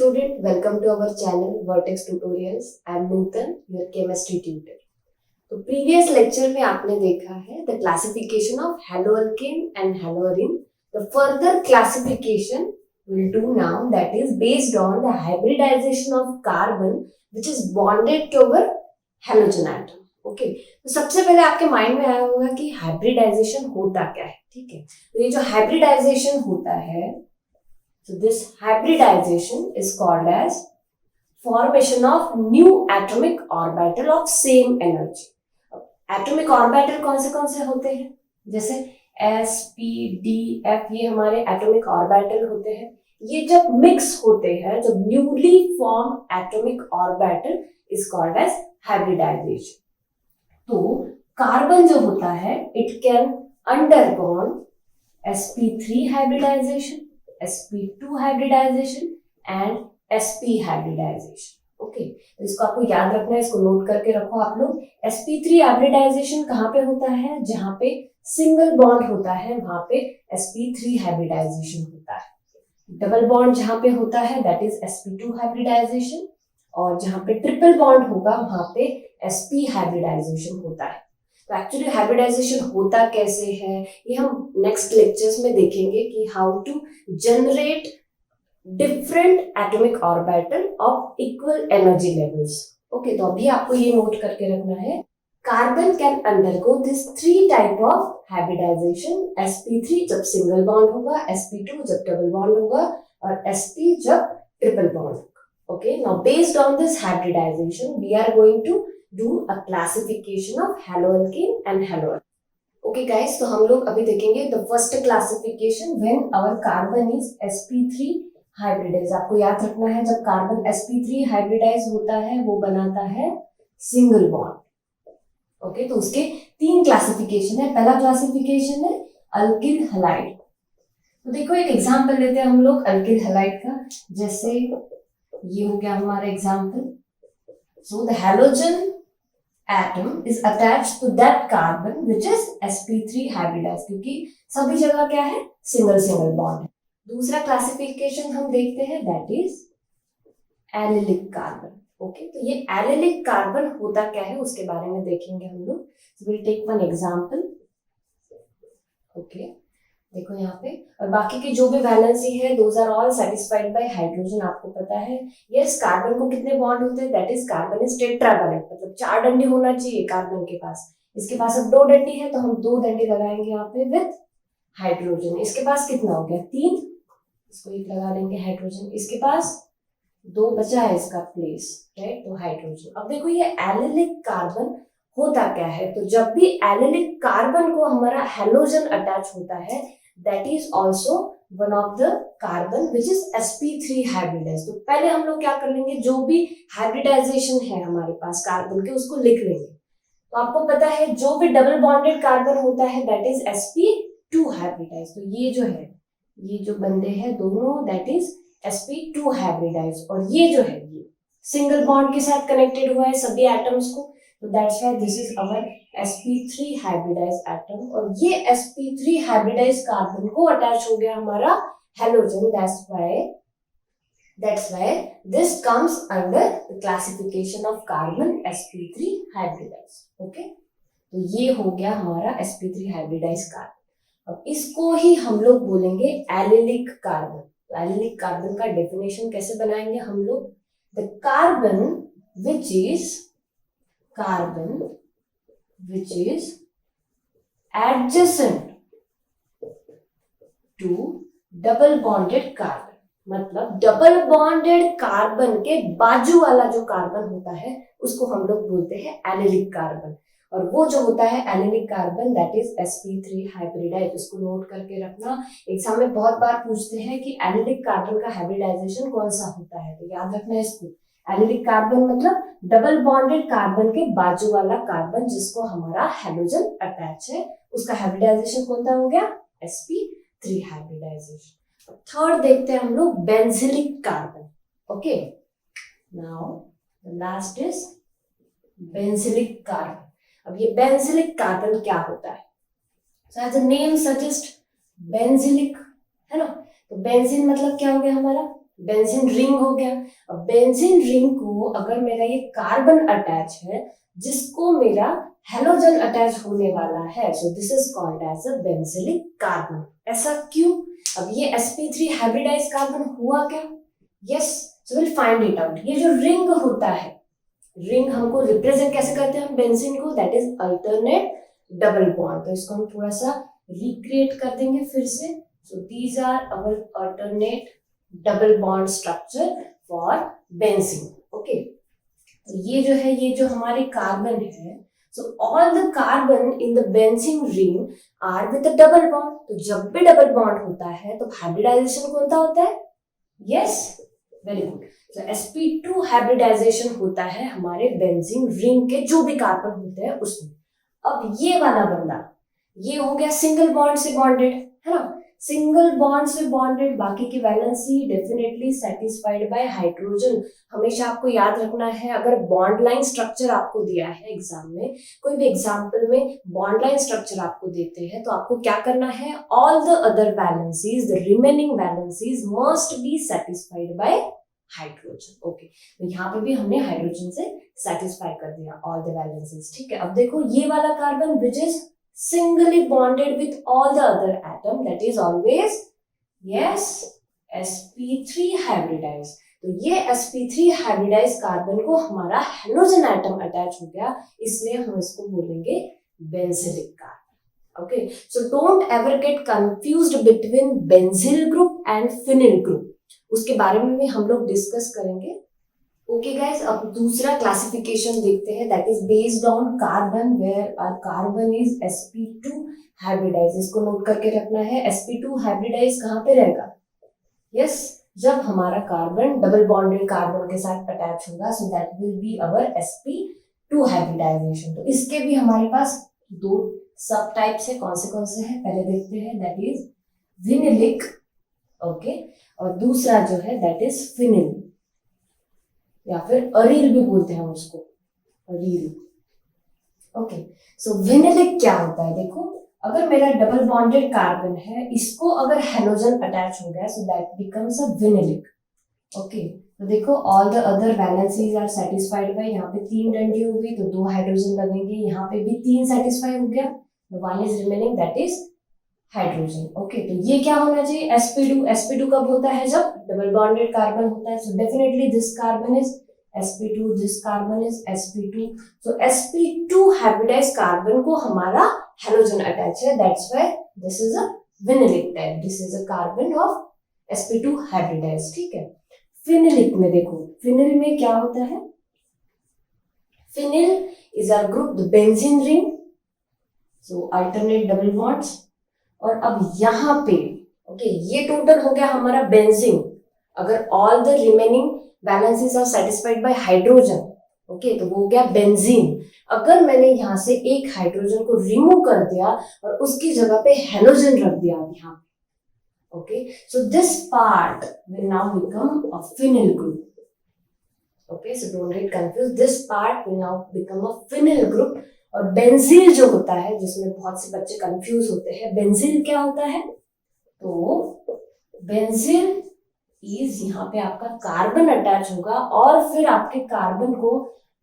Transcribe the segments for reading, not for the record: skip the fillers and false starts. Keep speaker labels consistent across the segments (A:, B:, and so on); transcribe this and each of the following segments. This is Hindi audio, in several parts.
A: student, welcome to our channel Vertex Tutorials. I am Nutan, your chemistry tutor. तो प्रीवियस लेक्चर में आपने देखा है the classification of haloalkane and haloarene. The further classification we'll do now, that is based on the hybridization of carbon which is bonded to our halogen atom. Okay तो सबसे पहले आपके माइंड में आया होगा कि हाइब्रिडाइजेशन होता क्या है. ठीक है, तो ये जो हाइब्रिडाइजेशन होता है, so this hybridization is called as formation of new atomic orbital of same energy. Atomic orbital कौन से होते हैं, जैसे s p d f, ये हमारे एटॉमिक ऑर्बिटल होते हैं. ये जब मिक्स होते हैं, जब newly form atomic orbital is called as hybridization. तो कार्बन जो होता है it can undergone sp3 hybridization, sp2 hybridization and sp hybridization. Okay, तो इसको आपको याद रखना है, इसको नोट करके रखो आप लोग. sp3 हाइब्रिडाइजेशन कहाँ पे होता है, जहां पे सिंगल बॉन्ड होता है वहां पे sp3 हाइब्रिडाइजेशन होता है. डबल बॉन्ड जहां पे होता है दैट इज sp2 हाइब्रिडाइजेशन, और जहां पे ट्रिपल बॉन्ड होगा वहां पे sp हाइब्रिडाइजेशन होता है. तो एक्चुअली हाइब्रिडाइजेशन होता कैसे है ये हम नेक्स्ट लेक्चर्स में देखेंगे कि how to generate different atomic orbital of equal energy levels. Okay, तो अभी आपको ये नोट करके रखना है, carbon can undergo this three type of hybridization. sp3 जब सिंगल बॉन्ड होगा, sp2 जब डबल बॉन्ड होगा, और sp जब ट्रिपल बॉन्ड होगा. Okay, now based on this hybridization we are going to do a classification of haloalkane and haloarene. Okay guys, तो हम लोग अभी देखेंगे the first classification when our carbon is sp3 hybridize. आपको याद रखना है, जब कार्बन sp3 हाइब्रिडाइज होता है वो बनाता है सिंगल बॉन्ड. ओके, तो उसके तीन क्लासिफिकेशन है. पहला क्लासिफिकेशन है अल्किल हैलाइड. तो देखो एक एग्जांपल लेते हैं हम लोग अल्किल हैलाइड का. जैसे ये हो गया हमारा example. So the halogen atom is attached to that carbon which is sp3 hybridize, क्योंकि सभी जगह क्या है, सिंगल बॉन्ड है. दूसरा क्लासिफिकेशन हम देखते हैं that is allylic carbon. Okay, तो ये एलिलिक कार्बन होता क्या है उसके बारे में देखेंगे हम लोग. So will take one example. Okay, देखो यहाँ पे, और बाकी की जो भी वैलेंसी है those are all satisfied by hydrogen. आपको पता है यस कार्बन को कितने बॉन्ड होते हैं, that is carbon is tetravalent, मतलब 4 डंडी होना चाहिए कार्बन के पास. इसके पास अब 2 डंडी है तो हम 2 डंडी लगाएंगे यहाँ पे विथ हाइड्रोजन. इसके पास कितना हो गया, 3, इसको एक लगा देंगे हाइड्रोजन. इसके पास 2 बचा है इसका प्लेस, राइट, तो हाइड्रोजन. अब देखो ये एलिलिक कार्बन होता क्या है, तो जब भी एलिलिक कार्बन को हमारा हैलोजन अटैच होता है that is also one of the carbon which is sp3 hybridize. तो पहले हम लोग क्या कर लेंगे, जो भी हाइब्रिडाइजेशन है हमारे पास कार्बन के उसको लिख लेंगे. तो आपको पता है जो भी डबल बॉन्डेड कार्बन होता है दैट इज sp2 हाइब्रिडाइज. तो ये जो है, ये जो बंदे हैं दोनों दैट इज sp2 हाइब्रिडाइज, और ये जो है ये सिंगल बॉन्ड के साथ कनेक्टेड हुआ है सभी एटम्स को. तो that's why this is our sp3 hybridize atom, और ये sp3 हाइब्रिडाइज कार्बन को अटैच हो गया हमारा halogen. That's why this comes under the classification of carbon sp3 hybridize. Okay, तो ये हो गया हमारा sp3 हाइब्रिडाइज कार्बन. अब इसको ही हम लोग बोलेंगे एलिलिक कार्बन. तो एलिलिक कार्बन का डेफिनेशन कैसे बनाएंगे हम लोग, the carbon which is adjacent to double bonded carbon. मतलब डबल बॉन्डेड कार्बन के बाजू वाला जो कार्बन होता है उसको हम लोग बोलते हैं एलिलिक कार्बन. और वो जो होता है allylic carbon that is sp3 hybridize. इसको नोट करके रखना, एग्जाम में बहुत बार पूछते हैं कि एलिलिक कार्बन का हाइब्रिडाइजेशन कौन सा होता है, तो याद रखना है इसको. एलिलिक कार्बन मतलब डबल बॉन्डेड कार्बन के बाजू वाला कार्बन जिसको हमारा हैलोजन अटैच है, उसका हाइब्रिडाइजेशन कौन सा हो गया, sp3 हाइब्रिडाइजेशन. थर्ड देखते हैं हम लोग benzylic carbon. Okay, now the last is benzylic carbon. अब ये बेंजिलिक कार्बन क्या होता है, so as a name suggest benzylic है ना. तो बेंजीन मतलब क्या हो गया हमारा, बेंजीन रिंग हो गया। अब बेंजीन रिंग को अगर मेरा ये कार्बन अटैच है जिसको मेरा हेलोजन अटैच होने वाला है, so this is called as a benzylic carbon. ऐसा क्यों? अब ये sp3 हाइब्रिडाइज कार्बन हुआ क्या? Yes, so will find it out. ये जो रिंग होता है, रिंग हमको रिप्रेजेंट कैसे करते हैं हम बेंजीन को? That is alternate double bond. तो इसको हम थोड़ा सा रिक्रिएट कर देंगे फिर से। So these are our alternate double bond structure for benzene. Okay, तो ये जो है, ये जो हमारे कार्बन है, so all the carbon in the benzene ring are with a double bond. तो जब भी डबल बॉन्ड होता है तो हाइब्रिडाइजेशन कौन सा होता है? Yes, very good. तो sp2 हाइब्रिडाइजेशन होता है हमारे बेंजीन रिंग के जो भी कार्बन होते हैं उसमें। अब ये वाला बंदा, ये हो गया सिंगल बॉन्ड से बॉन्डेड, है ना? सिंगल बॉन्ड से बॉन्डेड, बाकी की valency definitely satisfied by hydrogen. हमेशा आपको याद रखना है, अगर बॉन्ड लाइन स्ट्रक्चर आपको दिया है एग्जाम में, कोई भी एग्जाम्पल में बॉन्ड लाइन स्ट्रक्चर आपको देते हैं तो आपको क्या करना है? All the other valencies, the remaining valencies must be satisfied by hydrogen. Okay, तो यहाँ पे भी हमने हाइड्रोजन से सेटिस्फाई कर दिया ऑल द वैलेंसीज। ठीक है, अब देखो ये वाला carbon which is singly bonded with all the other atom, that is always yes sp3 hybridized। तो ये sp3 hybridized कार्बन को हमारा हेलोजन एटम अटैच हो गया, इसलिए हम इसको बोलेंगे benzylic carbon. Okay, so don't ever get confused between benzyl group and phenyl group, उसके बारे में भी हम लोग डिस्कस करेंगे। ओके गाइस, अब दूसरा क्लासिफिकेशन देखते हैं, that is based on carbon, where our carbon is sp2 hybridize. इसको नोट करके रखना है, sp2 हाइब्रिडाइज कहाँ पे रहेगा? यस, जब हमारा कार्बन डबल बॉन्डेड कार्बन के साथ अटैच होगा, so that will be our sp2 hybridization. तो इसके भी हमारे पास दो सब टाइप्स है, कौन से हैं पहले देखते हैं, दैट इज विनिलिक, ओके, और दूसरा जो है दैट इज फिनिल, या फिर अरील भी बोलते हैं उसको, अरील। ओके, सो विनिलिक क्या होता है? देखो, अगर मेरा डबल बॉन्डेड कार्बन है, इसको अगर हेलोजन अटैच हो गया, so that becomes a vinylic. Okay, तो देखो all the other valencies are satisfied by, यहाँ पे 3 डंडी हो गई तो 2 हाइड्रोजन लगेंगे, यहाँ पे भी 3 सेटिस्फाई हो गया, one is remaining that is hydrogen. Okay, तो ये क्या होना चाहिए? sp2। sp2 कब होता है? जब डबल बॉन्डेड कार्बन होता है, so definitely this carbon is sp2, this carbon is sp2। So sp2 hybridize carbon को हमारा हेलोजन अटैच है, that's why this is a vinylic type, this is a carbon of sp2 hybridize. ठीक है, फिनिलिक में देखो, फिनिल में क्या होता है? Phenyl is R group the benzene ring, so alternate double bonds. और अब यहाँ पे ओके, ये टोटल हो गया हमारा बेंजीन, अगर all the remaining valences are satisfied by hydrogen, okay, तो वो हो गया बेंजीन। अगर मैंने यहाँ से एक हाइड्रोजन को रिमूव कर दिया और उसकी जगह पे हेलोजन रख दिया यहाँ पे, okay, so this part will now become a phenyl group. Okay, so don't get confuse, this part will now become a phenyl group. और बेंजील जो होता है, जिसमें बहुत से बच्चे कंफ्यूज होते हैं, बेंजील क्या होता है? तो बेंजील इज, यहाँ पे आपका कार्बन अटैच होगा और फिर आपके कार्बन को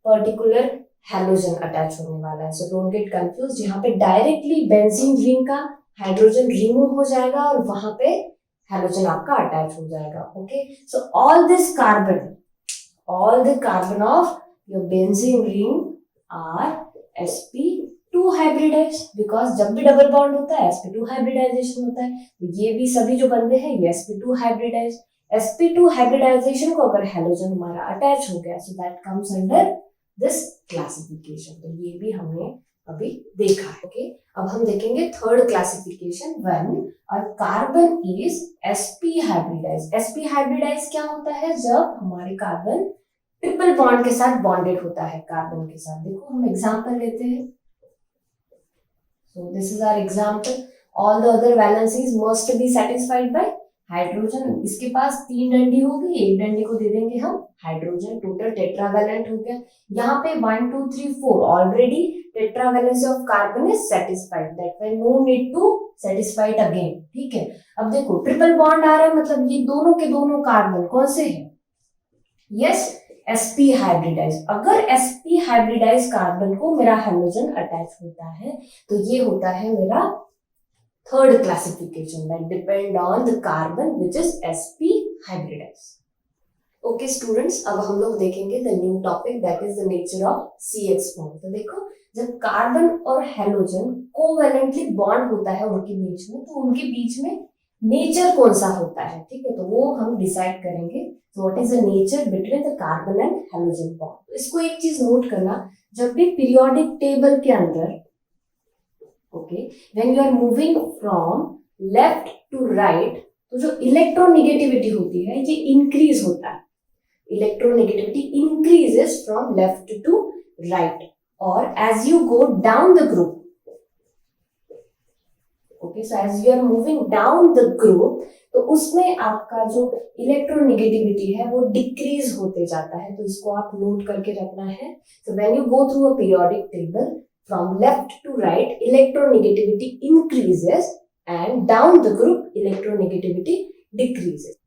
A: पर्टिकुलर हेलोजन अटैच होने वाला है। सो डोंट गेट कंफ्यूज, यहाँ पे डायरेक्टली बेंजीन रिंग का हाइड्रोजन रिमूव हो जाएगा और वहां पे हेलोजन आपका अटैच हो जाएगा। Okay, so all this carbon, all the carbon of your benzene ring are sp2 hybridized, because जब भी डबल बॉन्ड होता है sp2 हाइब्रिडाइजेशन होता है, तो ये भी सभी जो बंदे हैं ये sp2 हाइब्रिडाइज। sp2 हाइब्रिडाइजेशन को अगर हेलोजन हमारा अटैच हो गया, so that comes under this classification. तो ये भी हमने अभी देखा है। ओके, अब हम देखेंगे third classification, when our carbon is sp hybridize. sp hybridize क्या होता है? जब हमारे कार्बन ट्रिपल बॉन्ड के साथ बॉन्डेड होता है कार्बन के साथ। देखो हम एग्जांपल लेते हैं, so this is our example, all the other valencies must be satisfied by hydrogen, इसके पास 3 डंडी हो गई, एक डंडी को दे देंगे हम हाइड्रोजन, टोटल टेट्रावैलेंट हो गया। यहाँ पे 1 2 3 4 already tetravalency of carbon is satisfied, that means no need to satisfy it again. ठीक है, अब देखो ट्रिपल बॉन्ड आ रहा है, मतलब ये दोनों के दोनों कार्बन कौन से हैं? Yes, sp hybridize. अगर sp हाइब्रिडाइज कार्बन को मेरा हाइड्रोजन अटैच होता है तो ये होता है मेरा third classification, that depend on the carbon which is sp hybridize. Okay students, अब हम लोग देखेंगे the new topic, that is the nature of CH bond. तो देखो, जब कार्बन और हाइड्रोजन कोवैलेंटली बॉन्ड होता है उनके बीच में, तो उनके बीच में नेचर कौन सा होता है, ठीक है, तो वो हम डिसाइड करेंगे। तो what is the nature between the carbon and hydrogen bond. तो इसको एक चीज नोट करना, जब भी पीरियोडिक टेबल के अंदर, okay, when you are moving from left to right, तो जो इलेक्ट्रोनेगेटिविटी होती है ये इंक्रीज होता है। Electronegativity increases from left to right, और as you go down the group, okay, so as you are moving down the group, तो उसमें आपका जो इलेक्ट्रोनेगेटिविटी है वो डिक्रीज होते जाता है। तो इसको आप नोट करके रखना है। So when you go through a periodic table from left to right, electronegativity increases and down the group electronegativity decreases.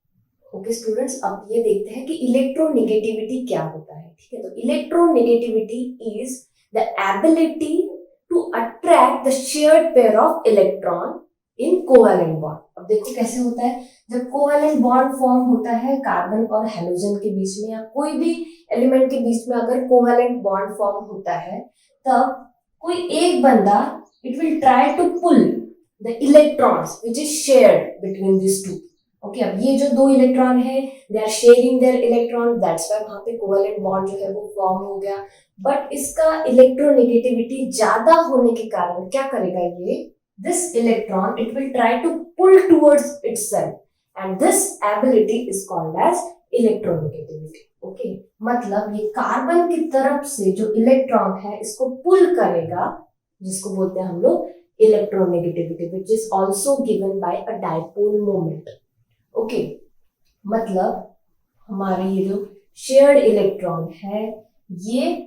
A: Okay students, अब ये देखते हैं कि इलेक्ट्रोनेगेटिविटी क्या होता है। ठीक है, तो electronegativity is the ability to attract the shared pair of electron in covalent bond। अब देखो कैसे होता है, जब कोवैलेंट बॉन्ड फॉर्म होता है कार्बन और हाइड्रोजन के बीच में, या कोई भी एलिमेंट के बीच में अगर कोवैलेंट बॉन्ड फॉर्म होता है, तब कोई एक बंदा it will try to pull the electrons which is shared between this two. Okay, अब ये जो दो इलेक्ट्रॉन है, they are sharing their electron, that's why वहां पे कोवैलेंट बॉन्ड जो है वो फॉर्म हो गया। बट इसका इलेक्ट्रोनेगेटिविटी ज्यादा होने के कारण क्या करेगा ये, this electron it will try to pull towards itself and this ability is called as electronegativity. Okay, मतलब ये कार्बन की तरफ से जो इलेक्ट्रॉन है इसको पुल करेगा, जिसको बोलते हैं हम लोग electronegativity, which is also given by a dipole moment. Okay, मतलब हमारे ये जो शेयर्ड इलेक्ट्रॉन है, ये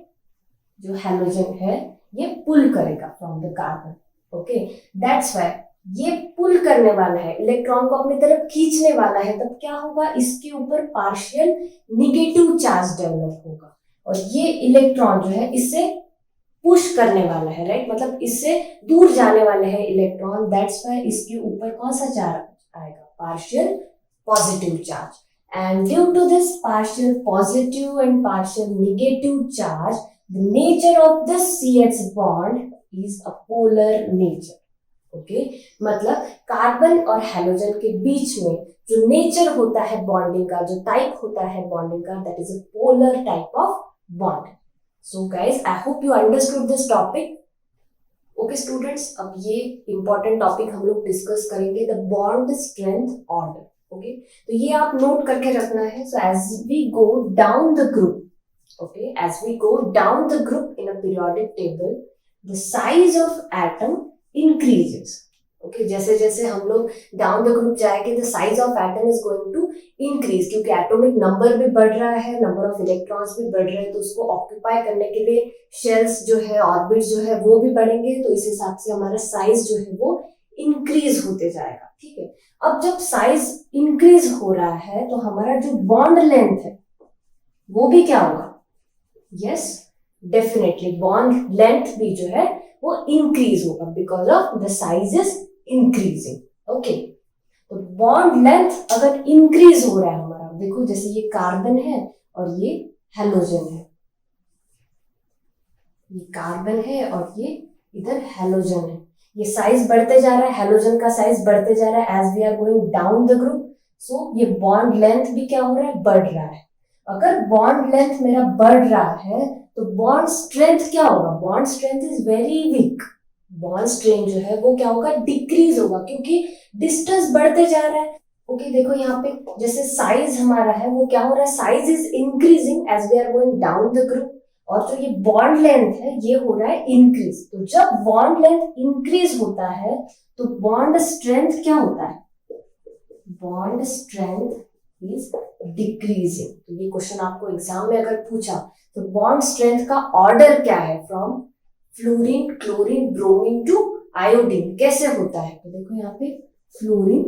A: जो हाइड्रोजन है ये पुल करेगा from the carbon. Okay, that's why ये पुल करने वाला है, इलेक्ट्रॉन को अपनी तरफ खींचने वाला है, तब क्या होगा, इसके ऊपर पार्शियल निगेटिव चार्ज डेवलप होगा, और ये इलेक्ट्रॉन जो है इससे पुश करने वाला है, राइट, मतलब इससे दूर जाने वाले हैं इलेक्ट्रॉन, दैट्स व्हाई इसके ऊपर कौन सा चार्ज आएगा, partial positive charge. And due to this partial positive and partial negative charge, the nature of this CH bond is a polar nature। Okay, मतलब कार्बन और हाइड्रोजन के बीच में जो नेचर होता है बॉन्डिंग का, जो टाइप होता है बॉन्डिंग का, that is a polar type of bond. So guys, I hope you understood this topic. Okay students, अब ये इंपॉर्टेंट टॉपिक हम लोग डिस्कस करेंगे, the bond strength order. Okay, तो ये आप नोट करके रखना है। So as we go down the group, okay, as we go down the group in a periodic table, the size of atom increases। okay, जैसे जैसे हम लोग down the group जाएंगे, the size of atom is going to increase, क्योंकि atomic number भी बढ़ रहा है, number of electrons भी बढ़ रहे हैं, तो उसको occupy करने के लिए shells जो है, orbits जो है वो भी बढ़ेंगे, तो इस हिसाब से हमारा size जो है वो increase होते जाएगा। ठीक है, अब जब size increase हो रहा है तो हमारा जो bond length है वो भी क्या होगा, यस डेफिनेटली बॉन्ड लेंथ भी जो है वो इंक्रीज होगा, because of the size is increasing. Okay, तो बॉन्ड लेंथ अगर इंक्रीज हो रहा है हमारा, देखो जैसे ये कार्बन है और ये हाइड्रोजन है, ये कार्बन है और ये इधर हाइड्रोजन है, ये साइज बढ़ते जा रहा है, हाइड्रोजन का साइज बढ़ते जा रहा है as we are going down the group. So ये बॉन्ड लेंथ भी क्या हो रहा है, बढ़ रहा है। अगर बॉन्ड लेंथ मेरा बढ़ रहा है तो बॉन्ड स्ट्रेंथ क्या होगा, bond strength is very weak, bond strength जो है वो क्या होगा, डिक्रीज होगा, क्योंकि डिस्टेंस बढ़ते जा रहा है। ओके, देखो यहाँ पे जैसे साइज हमारा है वो क्या हो रहा है, size is increasing as we are going down the group, और जो ये बॉन्ड लेंथ है ये हो रहा है इंक्रीज। तो जब बॉन्ड लेंथ इंक्रीज होता है तो बॉन्ड स्ट्रेंथ क्या होता है, बॉन्ड स्ट्रेंथ इज डिक्रीजिंग। तो ये क्वेश्चन आपको एग्जाम में अगर पूछा तो बॉन्ड स्ट्रेंथ का ऑर्डर क्या है, from fluorine, chlorine, bromine to iodine, कैसे होता है? तो देखो यहाँ पे fluorine,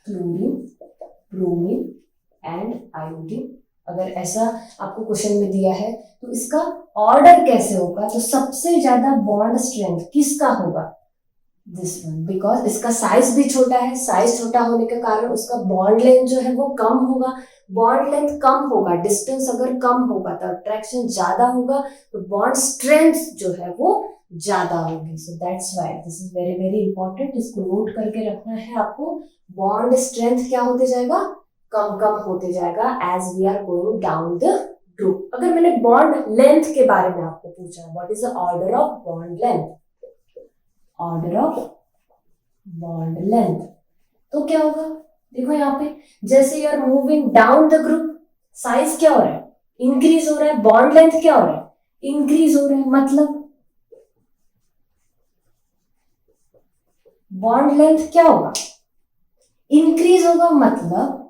A: chlorine, bromine and iodine. अगर ऐसा आपको क्वेश्चन में दिया है तो इसका ऑर्डर कैसे होगा? तो सबसे ज्यादा बॉन्ड स्ट्रेंथ किसका होगा? दिस वन, बिकॉज इसका साइज भी छोटा है। साइज छोटा होने के कारण उसका बॉन्ड लेंथ जो है वो कम होगा। बॉन्ड लेंथ कम होगा, डिस्टेंस अगर कम होगा तो अट्रैक्शन ज्यादा होगा, तो बॉन्ड स्ट्रेंथ जो है वो ज्यादा होगी। So that's why this is very very important. इसको नोट करके रखना है आपको। बॉन्ड स्ट्रेंथ क्या होते जाएगा? कम कम होते जाएगा as we are going down the group. अगर मैंने बॉन्ड लेंथ के बारे में आपको पूछा, what is the order of bond length, order of bond length, तो क्या होगा? देखो यहाँ पे जैसे you are moving down the group, size क्या हो रहा है? इंक्रीज हो रहा है। बॉन्ड लेंथ क्या हो रहा है? इंक्रीज हो रहा है। मतलब बॉन्ड लेंथ क्या होगा? इंक्रीज होगा। मतलब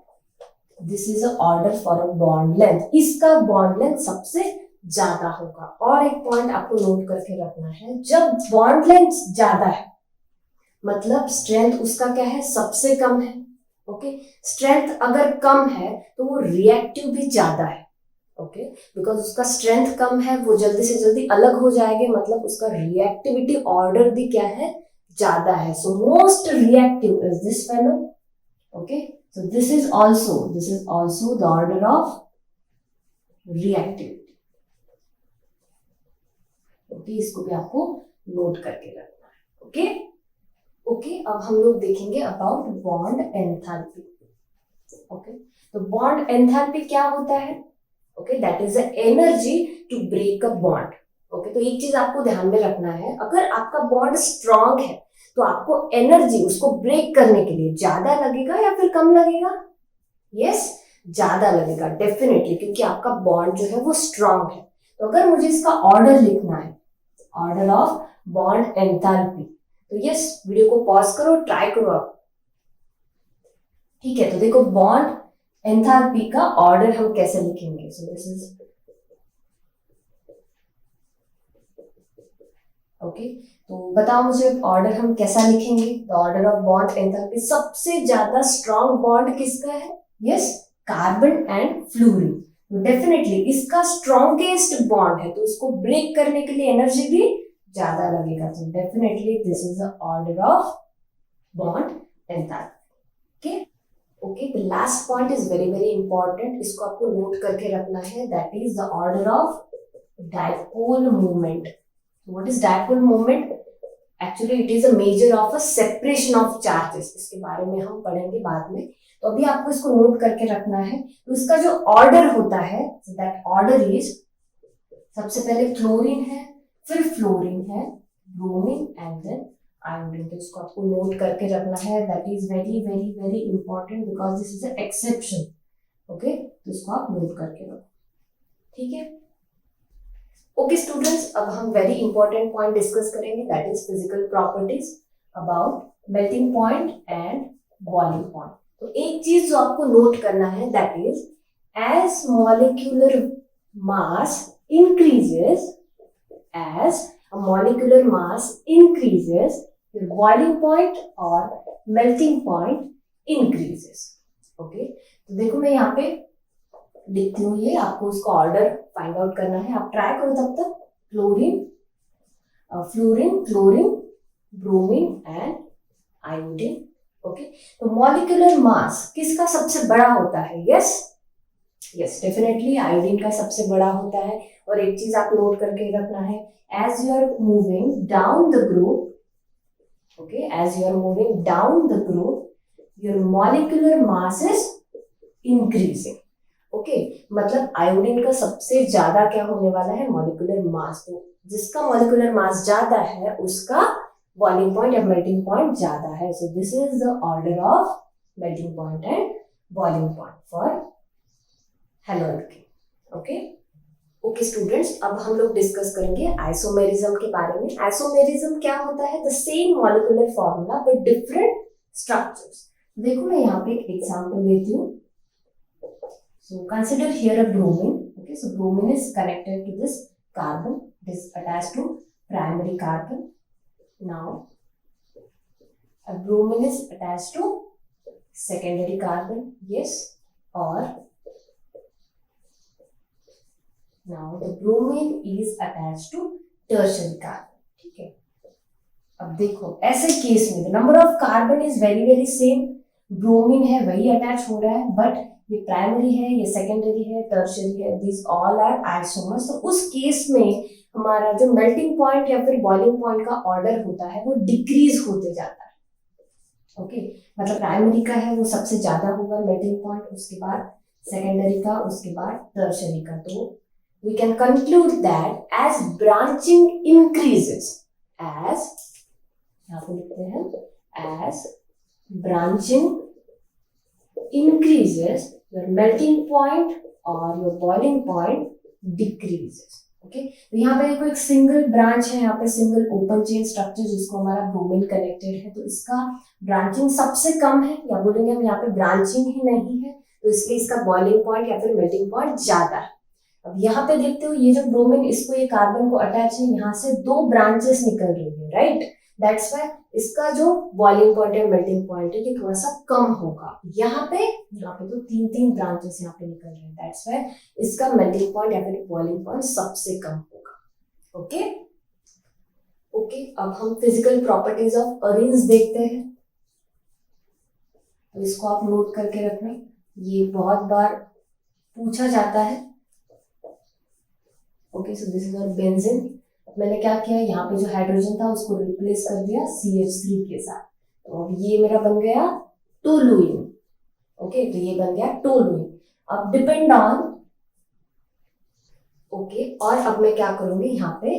A: this is a order for a bond length, इसका बॉन्ड लेंथ सबसे ज्यादा होगा। और एक पॉइंट आपको नोट करके रखना है, जब बॉन्ड लेंथ ज्यादा है मतलब स्ट्रेंथ उसका क्या है? सबसे कम है। ओके, स्ट्रेंथ अगर कम है तो वो रिएक्टिव भी ज्यादा है। ओके, बिकॉज उसका स्ट्रेंथ कम है, वो जल्दी से जल्दी अलग हो जाएंगे, मतलब उसका रिएक्टिविटी ऑर्डर भी क्या है? ज्यादा है। So most reactive is this fellow. Okay, so this is also the order of reactivity. Okay, इसको भी आपको नोट करके रखना है। ओके ओके, अब हम लोग देखेंगे अबाउट बॉन्ड एंथैल्पी। ओके, तो बॉन्ड एंथैल्पी क्या होता है? Okay, that is the energy to break a bond. Okay, तो एक चीज आपको ध्यान में रखना है, अगर आपका बॉन्ड स्ट्रांग है तो आपको एनर्जी उसको ब्रेक करने के लिए ज्यादा लगेगा या फिर कम लगेगा? यस, ज्यादा लगेगा डेफिनेटली, क्योंकि आपका बॉन्ड जो है वो स्ट्रांग है। तो अगर मुझे इसका ऑर्डर लिखना है, ऑर्डर ऑफ बॉन्ड एंथैल्पी, तो यस, वीडियो को पॉज करो, ट्राई करो आप। ठीक है, तो देखो बॉन्ड एंथैल्पी का ऑर्डर हम कैसे लिखेंगे? सो दिस इज ओके, तो बताओ मुझे ऑर्डर हम कैसा लिखेंगे? The order of bond enthalpy, सबसे ज्यादा स्ट्रांग बॉन्ड किसका है? Yes, carbon and fluorine. तो डेफिनेटली इसका स्ट्रॉन्गेस्ट बॉन्ड है, तो इसको ब्रेक करने के लिए एनर्जी भी ज्यादा लगेगा। तो definitely this is the order of bond enthalpy. Okay okay, the last point is very very important, इसको आपको नोट करके रखना है, that is the order of dipole movement. What is dipole moment? Actually, it is a measure of a separation of charges. इसके बारे में हम पढ़ेंगे बाद में, तो अभी आपको इसको नोट करके रखना है। तो इसका जो ऑर्डर होता है, दैट ऑर्डर इज, सबसे पहले क्लोरीन है, फिर फ्लोरीन है, ब्रोमीन एंड देन आयोडीन। तो इसको आपको नोट करके रखना है, that is very very very important because this is a exception. Okay, तो इसको आप नोट करके रखो। ठीक है, ओके स्टूडेंट्स, अब हम वेरी इंपॉर्टेंट पॉइंट डिस्कस करेंगे, that is physical properties about melting point and boiling point. तो एक चीज जो आपको नोट करना है, that is as molecular mass increases, as a molecular mass increases, your boiling point or melting point increases. Okay, तो देखो मैं यहाँ पे लिखती हूँ, ये आपको उसका ऑर्डर फाइंड आउट करना है, आप ट्राई करो तब तक। Chlorine, fluorine, chlorine, bromine and iodine. Okay, तो मॉलिक्यूलर मास किसका सबसे बड़ा होता है? यस यस, डेफिनेटली आयोडीन का सबसे बड़ा होता है। और एक चीज आप नोट करके रखना है, as you are moving down the group, okay, as you are moving down the group, your molecular mass is increasing. Okay, मतलब आयोडीन का सबसे ज्यादा क्या होने वाला है? Molecular mass. तो जिसका मॉलिक्यूलर मास ज्यादा है उसका बॉइलिंग पॉइंट या मेल्टिंग पॉइंट ज्यादा है। So this is the order of melting point and boiling point for haloalkane. Okay okay students, अब हम लोग डिस्कस करेंगे आइसोमेरिज्म के बारे में। आइसोमेरिज्म क्या होता है? The same molecular formula but different structures. देखो मैं यहाँ पे एक एग्जांपल लेती हूँ. So consider here a bromine. Okay, so bromine is connected to this carbon. It is attached to primary carbon. Now a bromine is attached to secondary carbon. Yes, or now the bromine is attached to tertiary carbon. ठीक है. अब देखो ऐसे केस में the number of carbon is very same. Bromine है वही अटैच हो रहा है, बट ये प्राइमरी है, ये सेकेंडरी है, टर्शियरी है, दिस ऑल आर आइसोमर्स. तो उस केस में हमारा जो मेल्टिंग पॉइंट या फिर बॉइलिंग पॉइंट का ऑर्डर होता है वो डिक्रीज होते जाता है. ओके, मतलब प्राइमरी का है वो सबसे ज्यादा होगा मेल्टिंग पॉइंट, उसके बाद सेकेंडरी का, उसके बाद टर्शियरी का. तो we can conclude that as branching increases, as यहाँ पे लिखते हैं as branching increases, your melting point or your boiling point decreases. Okay, तो यहाँ पे देखो एक सिंगल ब्रांच है, यहाँ पे सिंगल ओपन चेन स्ट्रक्चर जिसको हमारा ब्रोमीन कनेक्टेड है, तो इसका ब्रांचिंग सबसे कम है, या बोलेंगे हम यहाँ पे ब्रांचिंग ही नहीं है, तो इसलिए इसका बॉइलिंग पॉइंट या फिर मेल्टिंग पॉइंट ज्यादा है. अब यहाँ पे देखते हो ये जो ब्रोमीन इसको ये कार्बन को अटैच है, यहाँ से 2 ब्रांचेस निकल रही है, राइट. दैट्स व्हाई इसका जो बॉइलिंग पॉइंट है मेल्टिंग पॉइंट है ये थोड़ा सा कम होगा. यहाँ पे तो 3 ब्रांचेस यहाँ पे निकल रहे हैं, दैट्स व्हाई इसका मेल्टिंग पॉइंट या फिर बॉइलिंग पॉइंट सबसे कम होगा. ओके, अब हम फिजिकल प्रॉपर्टीज ऑफ अरेन्स देखते हैं. तो इसको आप नोट करके रखना, ये बहुत बार पूछा जाता है. Okay, so this is our benzene. मैंने क्या किया, यहाँ पे जो हाइड्रोजन था उसको रिप्लेस कर दिया CH3 के साथ, तो अब ये मेरा बन गया टोलुइन. ओके, तो ये बन गया टोलुइन. अब डिपेंड ऑन और अब मैं क्या करूंगी, यहाँ पे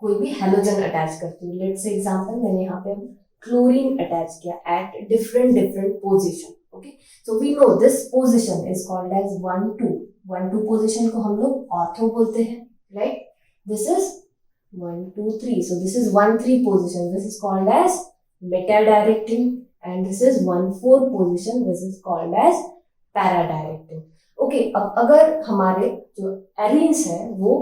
A: कोई भी हेलोजन अटैच करती हूँ. लेट्स से एग्जांपल मैंने यहाँ पे क्लोरीन अटैच किया at different position. Okay, so we know this position is called as 1-2 position को हम लोग ऑर्थो बोलते हैं, right. This is 1-2-3. So this is 1-3 position. This is called as meta-directing, and this is 1-4 position. This is called as para-directing. Okay, अब अगर हमारे जो एरीन्स है वो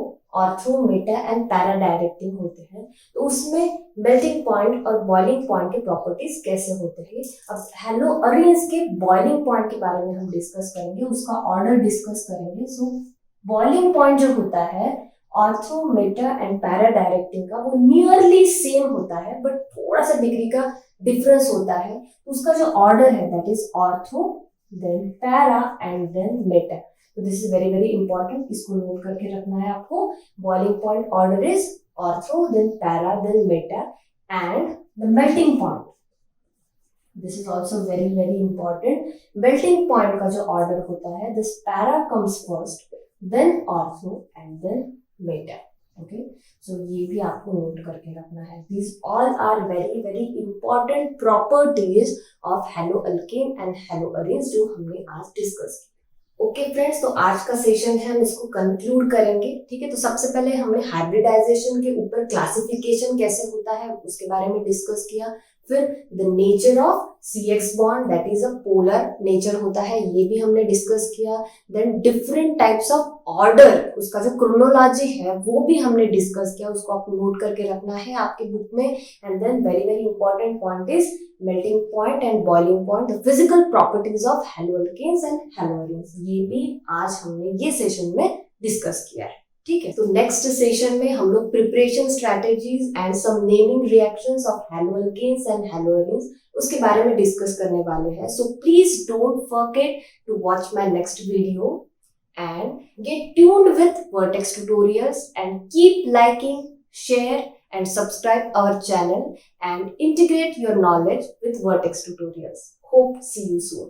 A: ortho, Meta and para directing होते हैं, तो उसमें मेल्टिंग पॉइंट और बॉइलिंग पॉइंट के प्रॉपर्टीज कैसे होते हैं. अब हेलो अरेन्स के बॉइलिंग पॉइंट के बारे में हम डिस्कस करेंगे, उसका ऑर्डर डिस्कस करेंगे. सो बॉइलिंग पॉइंट जो होता है ortho, Meta and para directing का, वो नियरली सेम होता है, बट थोड़ा सा डिग्री का डिफरेंस होता है. उसका जो ऑर्डर है that is ortho, then para and then meta. तो दिस इज वेरी इंपॉर्टेंट, इसको नोट करके रखना है आपको. Boiling point order is ortho, then para, then meta, and the melting point, this is also very important. Melting point का जो ऑर्डर होता है, this para comes first, then ortho and then meta. Okay, so ये भी आपको नोट करके रखना है. These all are very important properties of hello alkane and hello arenes जो हमने आज डिस्कस किया. ओके फ्रेंड्स, तो आज का सेशन है हम इसको कंक्लूड करेंगे. ठीक है, तो सबसे पहले हमने हाइब्रिडाइजेशन के ऊपर क्लासिफिकेशन कैसे होता है उसके बारे में डिस्कस किया. फिर the nature of CX bond, that is a polar nature होता है, ये भी हमने डिस्कस किया. Then different types of order, उसका जो क्रोनोलॉजी है वो भी हमने डिस्कस किया, उसको आपको नोट करके रखना है आपके बुक में. And then very important point is melting point and boiling point, the physical properties of haloalkanes and haloarenes, ये भी आज हमने ये सेशन में डिस्कस किया है. ठीक है, तो नेक्स्ट सेशन में हम लोग preparation strategies and some naming reactions of haloalkanes and haloarenes उसके बारे में डिस्कस करने वाले हैं. So please don't forget to watch my next video and get tuned with Vertex tutorials and keep liking, share and subscribe our channel and integrate your knowledge with Vertex Tutorials. Hope see you soon.